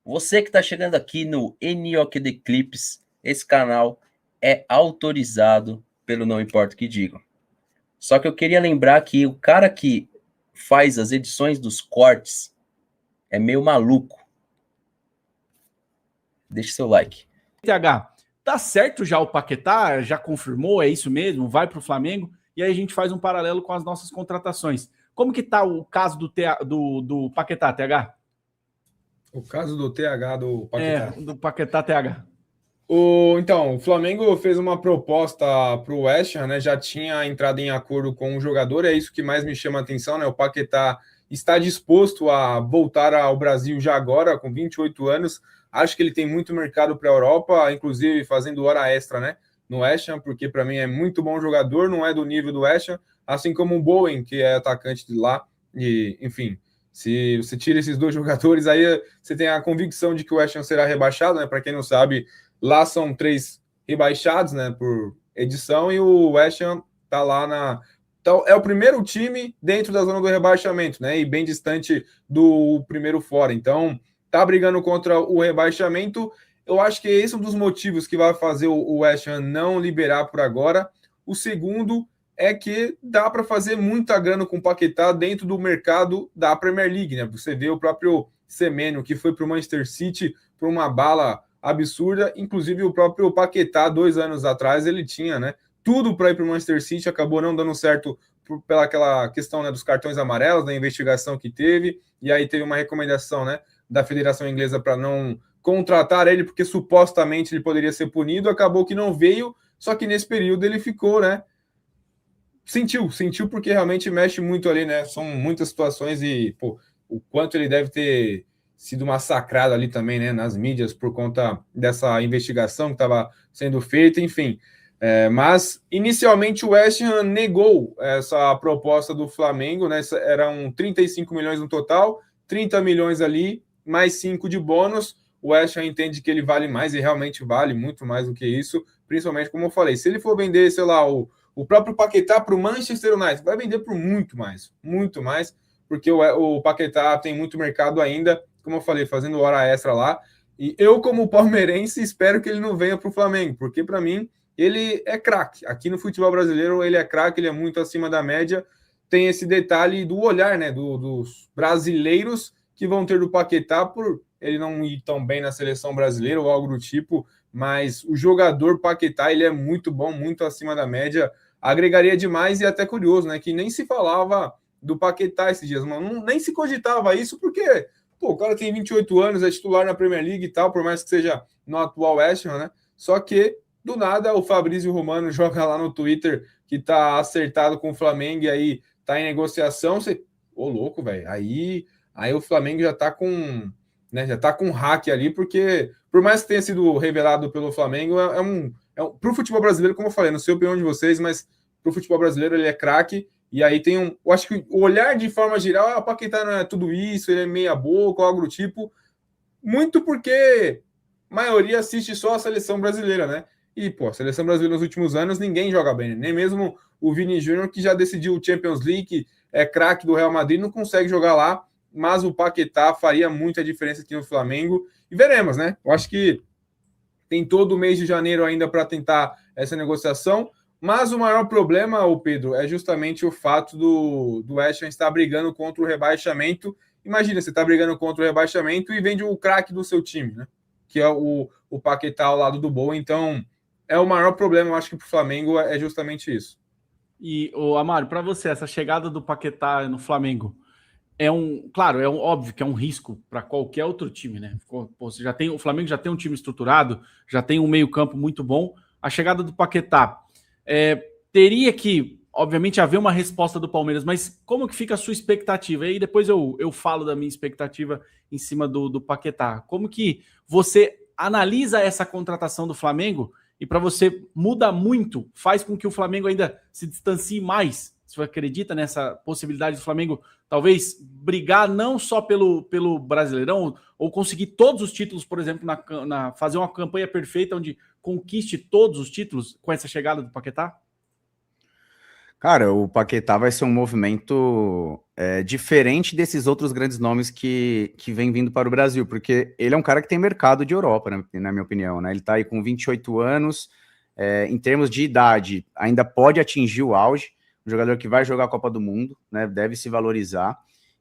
Você que está chegando aqui no NOKD Clips, esse canal é autorizado pelo Não Importa o que Digam. Só que eu queria lembrar que o cara que faz as edições dos cortes é meio maluco. Deixe seu like. TH, tá certo já o Paquetá? Já confirmou? É isso mesmo? Vai para o Flamengo? E aí a gente faz um paralelo com as nossas contratações. Como que tá o caso do Paquetá, TH? O caso do TH do Paquetá. Do Paquetá, TH. Então, o Flamengo fez uma proposta para o West Ham, né? Já tinha entrado em acordo com o jogador, é isso que mais me chama a atenção, né? O Paquetá está disposto a voltar ao Brasil já agora, com 28 anos. Acho que ele tem muito mercado para a Europa, inclusive fazendo hora extra, né? No West Ham, porque para mim é muito bom jogador, não é do nível do West Ham, assim como o Bowen, que é atacante de lá, e enfim. Se você tira esses dois jogadores, aí você tem a convicção de que o West Ham será rebaixado, né? Para quem não sabe, lá são 3 rebaixados, né, por edição, e o West Ham tá lá na... Então, é o primeiro time dentro da zona do rebaixamento, né, e bem distante do primeiro fora. Então, tá brigando contra o rebaixamento. Eu acho que esse é um dos motivos que vai fazer o West Ham não liberar por agora. O segundo é que dá para fazer muita grana com o Paquetá dentro do mercado da Premier League, né? Você vê o próprio Semenyo, que foi para o Manchester City por uma bala absurda, inclusive o próprio Paquetá, 2 anos atrás, ele tinha, né, tudo para ir para o Manchester City, acabou não dando certo pela aquela questão, né, dos cartões amarelos, da investigação que teve, e aí teve uma recomendação, né, da Federação Inglesa para não contratar ele, porque supostamente ele poderia ser punido, acabou que não veio, só que nesse período ele ficou, né, sentiu porque realmente mexe muito ali, né, são muitas situações e, pô, o quanto ele deve ter sido massacrado ali também, né, nas mídias por conta dessa investigação que estava sendo feita, enfim. Mas, inicialmente, o West Ham negou essa proposta do Flamengo, né, eram 35 milhões no total, 30 milhões ali, mais 5 de bônus. O West Ham entende que ele vale mais e realmente vale muito mais do que isso, principalmente, como eu falei, se ele for vender, sei lá, o próprio Paquetá para o Manchester United, vai vender por muito mais, porque o Paquetá tem muito mercado ainda, como eu falei, fazendo hora extra lá. E eu, como palmeirense, espero que ele não venha para o Flamengo, porque para mim ele é craque. Aqui no futebol brasileiro ele é craque, ele é muito acima da média. Tem esse detalhe do olhar, né, dos brasileiros que vão ter do Paquetá por ele não ir tão bem na seleção brasileira ou algo do tipo, mas o jogador Paquetá, ele é muito bom, muito acima da média, agregaria demais e até curioso, né, que nem se falava do Paquetá esses dias, mano, nem se cogitava isso, porque pô, o cara tem 28 anos, é titular na Premier League e tal, por mais que seja no atual West Ham, né? Só que, do nada, o Fabrício Romano joga lá no Twitter que tá acertado com o Flamengo e aí tá em negociação. Você... Ô, louco, velho. Aí o Flamengo já tá com... Né, já tá com hack ali, porque por mais que tenha sido revelado pelo Flamengo, pro futebol brasileiro, como eu falei, não sei a opinião de vocês, mas pro futebol brasileiro ele é craque. E aí tem eu acho que o olhar de forma geral, o Paquetá não é tudo isso, ele é meia boca, algo do tipo, muito porque a maioria assiste só a seleção brasileira, né? E, pô, a seleção brasileira nos últimos anos ninguém joga bem, né? Nem mesmo o Vini Júnior, que já decidiu o Champions League, é craque do Real Madrid, não consegue jogar lá, mas o Paquetá faria muita diferença aqui no Flamengo, e veremos, né? Eu acho que tem todo o mês de janeiro ainda para tentar essa negociação. Mas o maior problema, o Pedro, é justamente o fato do West Ham estar brigando contra o rebaixamento. Imagina, você está brigando contra o rebaixamento e vende o craque do seu time, né? Que é o Paquetá ao lado do Boa. Então, é o maior problema, eu acho que para o Flamengo é justamente isso. E, Amário, para você, essa chegada do Paquetá no Flamengo óbvio que é um risco para qualquer outro time, né? Pô, você já tem, o Flamengo já tem um time estruturado, já tem um meio-campo muito bom. A chegada do Paquetá teria que, obviamente, haver uma resposta do Palmeiras, mas como que fica a sua expectativa? E aí depois eu falo da minha expectativa em cima do Paquetá. Como que você analisa essa contratação do Flamengo e para você muda muito, faz com que o Flamengo ainda se distancie mais? Você acredita nessa possibilidade do Flamengo talvez brigar não só pelo Brasileirão ou conseguir todos os títulos, por exemplo, fazer uma campanha perfeita onde conquiste todos os títulos com essa chegada do Paquetá? Cara, o Paquetá vai ser um movimento diferente desses outros grandes nomes que vem vindo para o Brasil, porque ele é um cara que tem mercado de Europa, na minha opinião, né? Ele tá aí com 28 anos, em termos de idade, ainda pode atingir o auge, um jogador que vai jogar a Copa do Mundo, né? Deve se valorizar,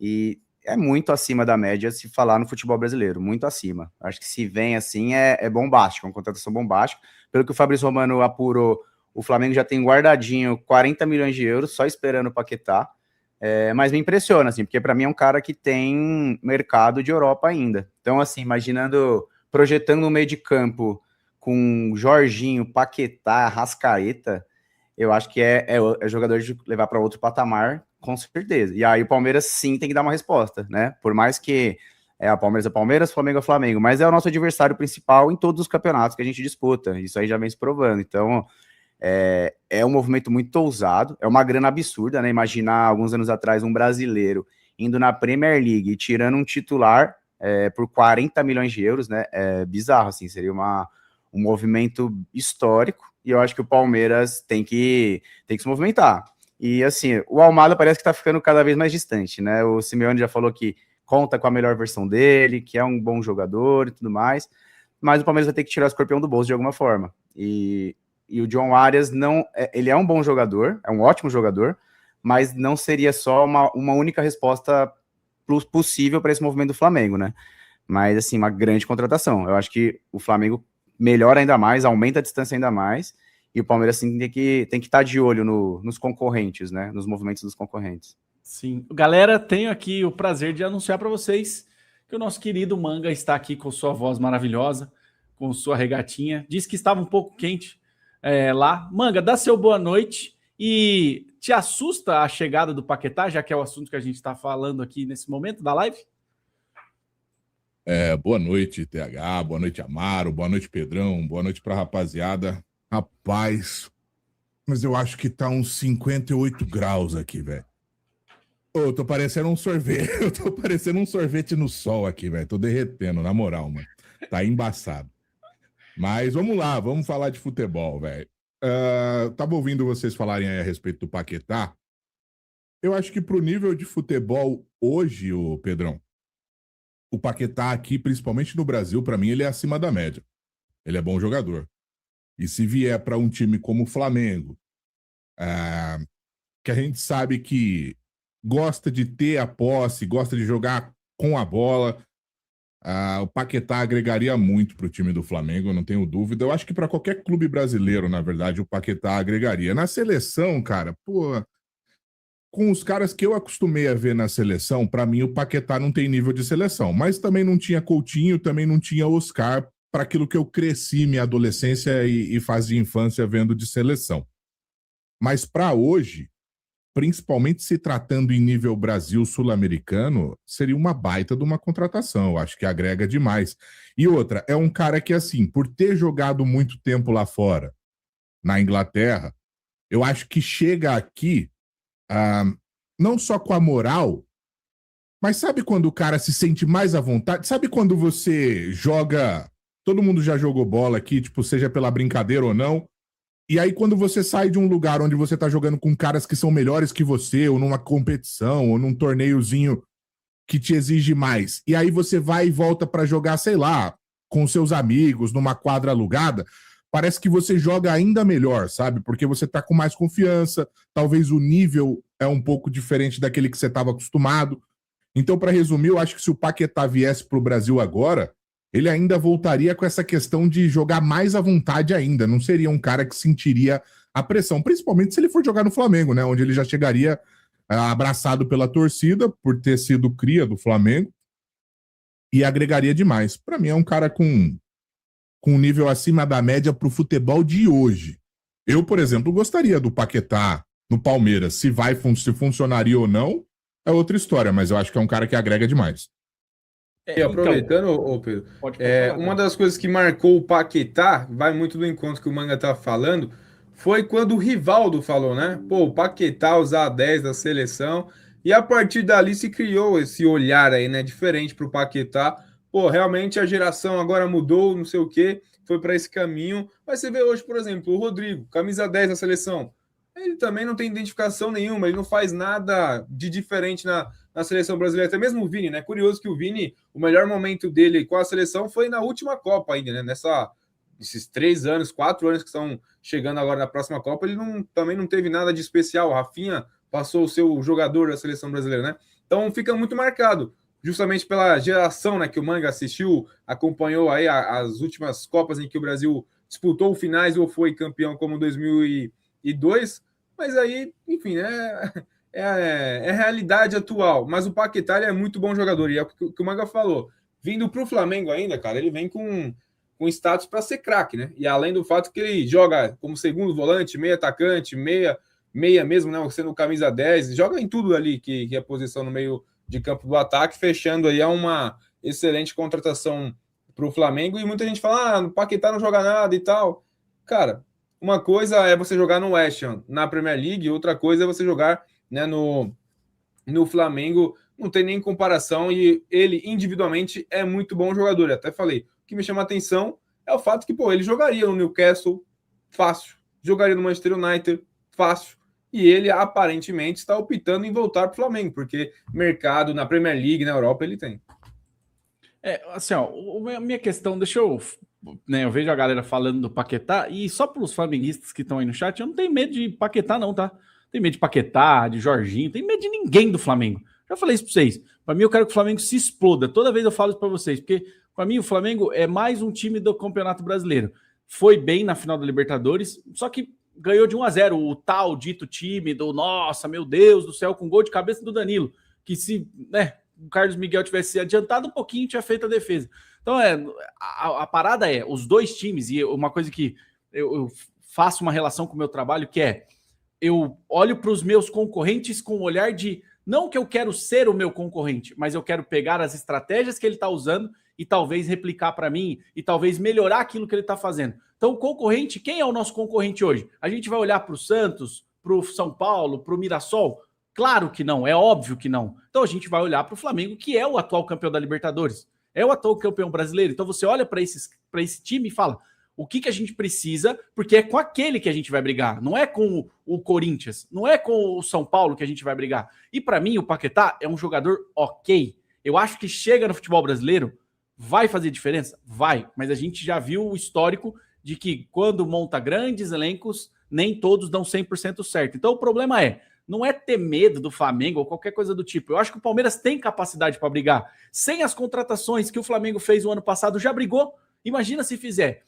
e é muito acima da média se falar no futebol brasileiro, muito acima. Acho que se vem assim é bombástico, uma contratação bombástica. Pelo que o Fabrício Romano apurou, o Flamengo já tem guardadinho 40 milhões de euros, só esperando o Paquetá. Mas me impressiona, assim, porque para mim é um cara que tem mercado de Europa ainda. Então, assim, projetando um meio de campo com Jorginho, Paquetá, Rascaeta, eu acho que é jogador de levar para outro patamar, com certeza. E aí o Palmeiras sim tem que dar uma resposta, né? Por mais que a Palmeiras é Palmeiras, Flamengo é Flamengo, mas é o nosso adversário principal em todos os campeonatos que a gente disputa. Isso aí já vem se provando. Então, é um movimento muito ousado, é uma grana absurda, né? Imaginar alguns anos atrás um brasileiro indo na Premier League e tirando um titular por 40 milhões de euros, né? É bizarro, assim, seria um movimento histórico, e eu acho que o Palmeiras tem que se movimentar. E assim, o Almada parece que tá ficando cada vez mais distante, né? O Simeone já falou que conta com a melhor versão dele, que é um bom jogador e tudo mais, mas o Palmeiras vai ter que tirar o escorpião do bolso de alguma forma. E o John Arias não, ele é um bom jogador, é um ótimo jogador, mas não seria só uma única resposta possível para esse movimento do Flamengo, né? Mas assim, uma grande contratação. Eu acho que o Flamengo melhora ainda mais, aumenta a distância ainda mais, e o Palmeiras assim, tem que estar de olho nos concorrentes, né? Nos movimentos dos concorrentes. Sim. Galera, tenho aqui o prazer de anunciar para vocês que o nosso querido Manga está aqui com sua voz maravilhosa, com sua regatinha. Disse que estava um pouco quente lá. Manga, dá seu boa noite. E te assusta a chegada do Paquetá, já que é o assunto que a gente está falando aqui nesse momento da live? Boa noite, TH, boa noite, Amaro, boa noite, Pedrão, boa noite pra rapaziada. Rapaz, mas eu acho que tá uns 58 graus aqui, velho. Eu tô parecendo um sorvete, eu tô parecendo um sorvete no sol aqui, velho. Tô derretendo, na moral, mano. Tá embaçado. Mas vamos lá, vamos falar de futebol, velho. Tava ouvindo vocês falarem aí a respeito do Paquetá. Eu acho que pro nível de futebol hoje, ô Pedrão, o Paquetá aqui, principalmente no Brasil, pra mim, ele é acima da média. Ele é bom jogador. E se vier para um time como o Flamengo, que a gente sabe que gosta de ter a posse, gosta de jogar com a bola, o Paquetá agregaria muito para o time do Flamengo, eu não tenho dúvida. Eu acho que para qualquer clube brasileiro, na verdade, o Paquetá agregaria. Na seleção, cara, pô, com os caras que eu acostumei a ver na seleção, para mim o Paquetá não tem nível de seleção. Mas também não tinha Coutinho, também não tinha Oscar, para aquilo que eu cresci minha adolescência e fase de infância vendo de seleção. Mas para hoje, principalmente se tratando em nível Brasil sul-americano, seria uma baita de uma contratação. Eu acho que agrega demais. E outra, é um cara que, assim, por ter jogado muito tempo lá fora, na Inglaterra, eu acho que chega aqui não só com a moral, mas sabe quando o cara se sente mais à vontade? Sabe quando você joga... Todo mundo já jogou bola aqui, tipo, seja pela brincadeira ou não. E aí, quando você sai de um lugar onde você tá jogando com caras que são melhores que você, ou numa competição, ou num torneiozinho que te exige mais, e aí você vai e volta pra jogar, sei lá, com seus amigos, numa quadra alugada, parece que você joga ainda melhor, sabe? Porque você tá com mais confiança, talvez o nível é um pouco diferente daquele que você estava acostumado. Então, para resumir, eu acho que se o Paquetá viesse pro Brasil agora, ele ainda voltaria com essa questão de jogar mais à vontade ainda. Não seria um cara que sentiria a pressão, principalmente se ele for jogar no Flamengo, né? Onde ele já chegaria abraçado pela torcida por ter sido cria do Flamengo e agregaria demais. Para mim é um cara com um nível acima da média pro futebol de hoje. Eu, por exemplo, gostaria do Paquetá no Palmeiras. Se funcionaria ou não, é outra história, mas eu acho que é um cara que agrega demais. E aproveitando, Pedro, uma das coisas que marcou o Paquetá, vai muito do encontro que o Manga tá falando, foi quando o Rivaldo falou, né? Pô, o Paquetá usar a 10 da seleção, e a partir dali se criou esse olhar aí, né? Diferente pro Paquetá. Pô, realmente a geração agora mudou, não sei o quê, foi para esse caminho. Mas você vê hoje, por exemplo, o Rodrigo, camisa 10 da seleção. ele também não tem identificação nenhuma, ele não faz nada de diferente na seleção brasileira, até mesmo o Vini, né? Curioso que o Vini, o melhor momento dele com a seleção foi na última Copa ainda, né? Esses 3 anos, 4 anos que estão chegando agora na próxima Copa, ele também não teve nada de especial. O Rafinha passou o seu jogador da seleção brasileira, né? Então fica muito marcado, justamente pela geração, né, que o Manga assistiu, acompanhou aí as últimas Copas em que o Brasil disputou finais ou foi campeão, como 2002, mas aí, enfim, né, é a realidade atual. Mas o Paquetá é muito bom jogador, e é o que o Manga falou. Vindo para o Flamengo ainda, cara, ele vem com status para ser craque, né? E além do fato que ele joga como segundo volante, meio atacante, meia mesmo, né? Sendo camisa 10, joga em tudo ali que é a posição no meio de campo do ataque, fechando aí uma excelente contratação para o Flamengo. E muita gente fala, o Paquetá não joga nada e tal. Cara, uma coisa é você jogar no West Ham, na Premier League, outra coisa é você jogar, né, no Flamengo. Não tem nem comparação, e ele individualmente é muito bom jogador. Eu até falei, o que me chama a atenção é o fato que, ele jogaria no Newcastle fácil, jogaria no Manchester United fácil, e ele aparentemente está optando em voltar para o Flamengo, porque mercado na Premier League, na Europa, ele tem. Assim, ó, a minha questão, deixa eu... Né, eu vejo a galera falando do Paquetá, e só para os flamenguistas que estão aí no chat, eu não tenho medo de Paquetá não, tá? Tem medo de Paquetá, de Jorginho, não tem medo de ninguém do Flamengo. Já falei isso para vocês. Para mim, eu quero que o Flamengo se exploda. Toda vez eu falo isso para vocês, porque para mim o Flamengo é mais um time do Campeonato Brasileiro. Foi bem na final da Libertadores, só que ganhou de 1-0 o tal dito time do nossa, meu Deus do céu, com gol de cabeça do Danilo, que se, né, o Carlos Miguel tivesse adiantado um pouquinho, tinha feito a defesa. Então, a parada é, os dois times, e uma coisa que eu faço uma relação com o meu trabalho, que é, eu olho para os meus concorrentes com o olhar de, não que eu quero ser o meu concorrente, mas eu quero pegar as estratégias que ele está usando e talvez replicar para mim, e talvez melhorar aquilo que ele está fazendo. Então, o concorrente, quem é o nosso concorrente hoje? A gente vai olhar para o Santos, para o São Paulo, para o Mirassol? Claro que não, é óbvio que não. Então, a gente vai olhar para o Flamengo, que é o atual campeão da Libertadores, é o atual campeão brasileiro. Então, você olha para esse time e fala, o que a gente precisa, porque é com aquele que a gente vai brigar, não é com o Corinthians, não é com o São Paulo que a gente vai brigar. E para mim, o Paquetá é um jogador ok. Eu acho que chega no futebol brasileiro, vai fazer diferença? Vai, mas a gente já viu o histórico de que quando monta grandes elencos, nem todos dão 100% certo. Então o problema não é ter medo do Flamengo ou qualquer coisa do tipo. Eu acho que o Palmeiras tem capacidade para brigar. Sem as contratações que o Flamengo fez o ano passado, já brigou. Imagina se fizer.